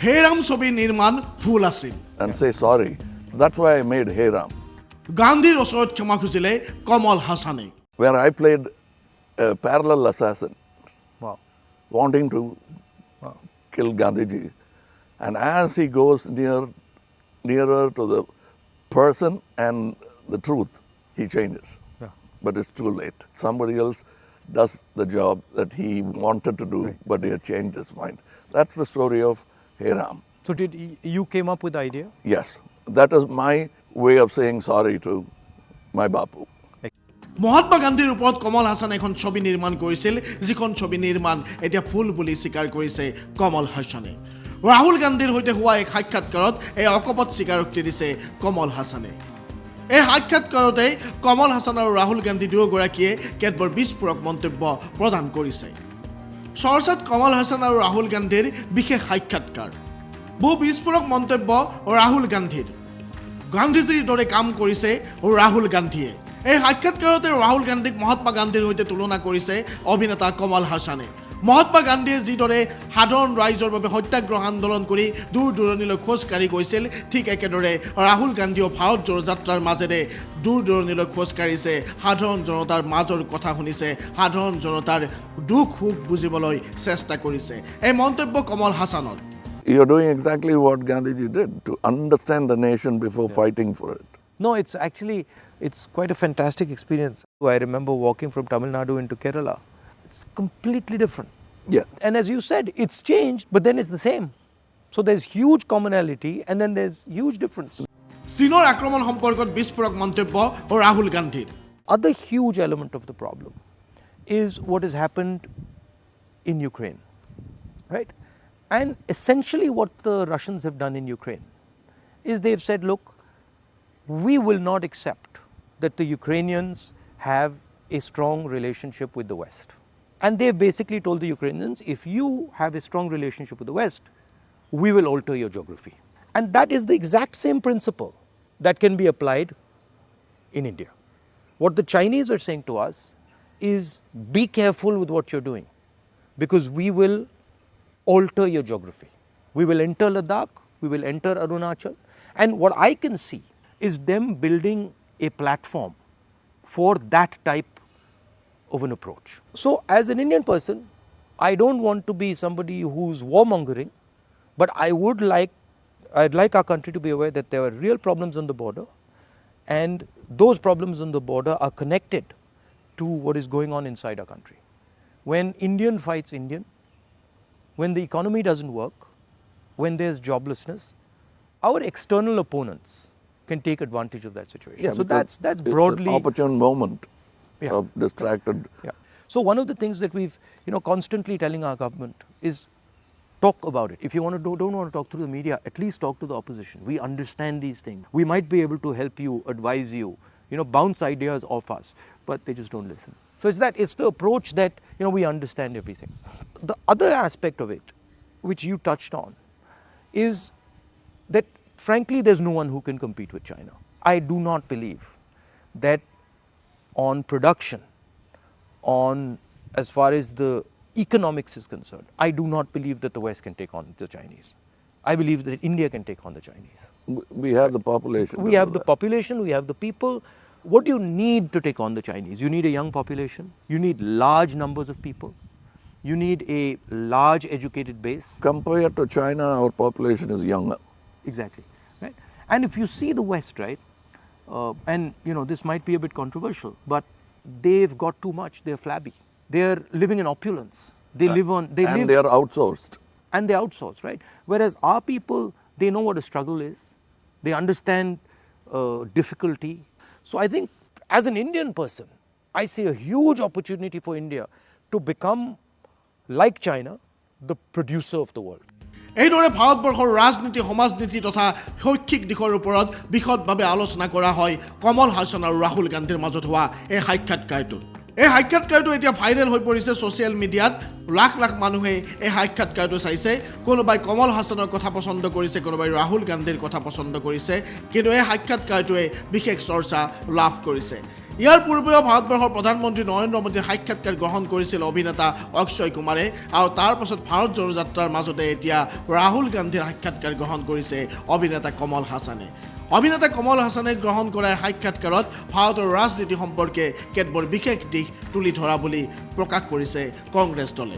হে ৰাম ছবি নিৰ্মাণ ভুল আছিল। And say sorry. That's why I made Hey Ram, গান্ধীৰ ওচৰত ক্ষমা খুজিলে কমল হাসানে। where I played a parallel assassin Wow. wanting to kill Gandhiji. And as he goes nearer to the person and the truth, he changes. Yeah. But it's too late. Somebody else does the job that he wanted to do, but he had changed his mind. That's the story of Hey Ram. So did you came up with the idea? Yes, that is my way of saying sorry to my Bapu. Mahatma গান্ধীৰ ওপৰত কমল হাসানে এখন ছবি নিৰ্মাণ কৰিছিল, যিখন ছবি নিৰ্মাণ এতিয়া ভুল বুলি স্বীকাৰ কৰিছে কমল হাসানে। ৰাহুল গান্ধীৰ সৈতে হোৱা এক সাক্ষাৎকাৰত এই অকপট স্বীকাৰোক্তি দিছে কমল হাসানে। এই সাক্ষাৎকাৰতে কমল হাসান আৰু ৰাহুল গান্ধী দুয়োগৰাকীয়ে কেতবোৰ বিস্ফোৰক মন্তব্য প্ৰদান কৰিছে। চৰ্চাত কমল হাসান আৰু ৰাহুল গান্ধীৰ বিশেষ সাক্ষাৎকাৰ। বহু বিস্ফোৰক মন্তব্য ৰাহুল গান্ধীৰ। গান্ধীজীৰ দৰে কাম কৰিছে ৰাহুল গান্ধীয়ে। এই সাক্ষাৎকাৰতে ৰাহুল গান্ধীক মহাত্মা গান্ধীৰ সৈতে তুলনা কৰিছে অভিনেতা কমল হাসানে। মহাত্মা গান্ধীয়ে যিদৰে সাধাৰণ ৰাইজৰ বাবে সত্যাগ্ৰহ আন্দোলন কৰি দূৰ দূৰণিলৈ খোজকাঢ়ি গৈছিল, ঠিক একেদৰে ৰাহুল গান্ধীয়েও ভাৰত জোড়ো যাত্ৰাৰ মাজেৰে দূৰ দূৰণিলৈ খোজকাঢ়িছে, সাধাৰণ জনতাৰ মাজৰ কথা শুনিছে, সাধাৰণ জনতাৰ দুখ সুখ বুজিবলৈ চেষ্টা কৰিছে। এই মন্তব্য কমল হাসানৰ। You're doing exactly what Gandhiji did, to understand the nation before fighting for it. No, it's quite a fantastic experience. I remember walking from Tamil Nadu into Kerala. It's completely different. Yeah. And as you said, it's changed, but then it's the same. So there's huge commonality and then there's huge difference. চীনৰ আক্ৰমণ সম্পৰ্কত বিস্ফোৰক মন্তব্য ৰাহুল গান্ধীৰ। Other huge element of the problem is what has happened in Ukraine, right? And essentially what the Russians have done in Ukraine is they've said, look, we will not accept that the Ukrainians have a strong relationship with the West. And they've basically told the Ukrainians, if you have a strong relationship with the West, we will alter your geography. And that is the exact same principle that can be applied in India. What the Chinese are saying to us is, be careful with what you're doing, because we will alter your geography. We will enter Ladakh, we will enter Arunachal. And what I can see is them building a platform for that type of an approach. So as an Indian person, I don't want to be somebody who's warmongering, but I'd like our country to be aware that there are real problems on the border, and those problems on the border are connected to what is going on inside our country. When Indian fights Indian, when the economy doesn't work, when there's joblessness, our external opponents can take advantage of that situation. Yeah, so that's broadly an opportune moment Yeah. of distracted. Yeah. So one of the things that we've constantly telling our government is talk about it. If you don't want to talk through the media, at least talk to the opposition. We understand these things. We might be able to help you, advise you, bounce ideas off us, but they just don't listen. So it's the approach that we understand everything. The other aspect of it, which you touched on, is that frankly there's no one who can compete with China. I do not believe that on production, on as far as the economics is concerned, I do not believe that the West can take on the Chinese. I believe that India can take on the Chinese. We have the population. We have the population, we have the people. What do you need to take on the Chinese? You need a young population, you need large numbers of people, you need a large educated base. Compared to China, our population is younger. Exactly, right? And if you see the West, right, and this might be a bit controversial, but they've got too much. They're flabby. They're living in opulence. They live. They are outsourced. And they outsource, right? Whereas our people, they know what a struggle is. They understand difficulty. So I think as an Indian person, I see a huge opportunity for India to become like China, the producer of the world. এইদৰে ভাৰতবৰ্ষৰ ৰাজনীতি সমাজনীতি তথা শৈক্ষিক দিশৰ ওপৰত বিশদভাৱে আলোচনা কৰা হয় কমল হাসান আৰু ৰাহুল গান্ধীৰ মাজত হোৱা এই সাক্ষাৎকাৰটো। এই সাক্ষাৎকাৰটো এতিয়া ভাইৰেল হৈ পৰিছে ছ'চিয়েল মিডিয়াত। লাখ লাখ মানুহে এই সাক্ষাৎকাৰটো চাইছে। কোনোবাই কমল হাসানৰ কথা পচন্দ কৰিছে, কোনোবাই ৰাহুল গান্ধীৰ কথা পচন্দ কৰিছে, কিন্তু এই সাক্ষাৎকাৰটোৱে বিশেষ চৰ্চা লাভ কৰিছে। ইয়াৰ পূৰ্বেও ভাৰতবৰ্ষৰ প্ৰধানমন্ত্ৰী নৰেন্দ্ৰ মোদীৰ সাক্ষাৎকাৰ গ্ৰহণ কৰিছিল অভিনেতা অক্ষয় কুমাৰে আৰু তাৰ পাছত ভাৰত জোড়ো যাত্ৰাৰ মাজতে এতিয়া ৰাহুল গান্ধীৰ সাক্ষাৎকাৰ গ্ৰহণ কৰিছে অভিনেতা কমল হাসানে। অভিনেতা কমল হাসানে গ্ৰহণ কৰা সাক্ষাৎকাৰত ভাৰতৰ ৰাজনীতি সম্পৰ্কে কেতবোৰ বিশেষ দিশ তুলি ধৰা বুলি প্ৰকাশ কৰিছে কংগ্ৰেছ দলে।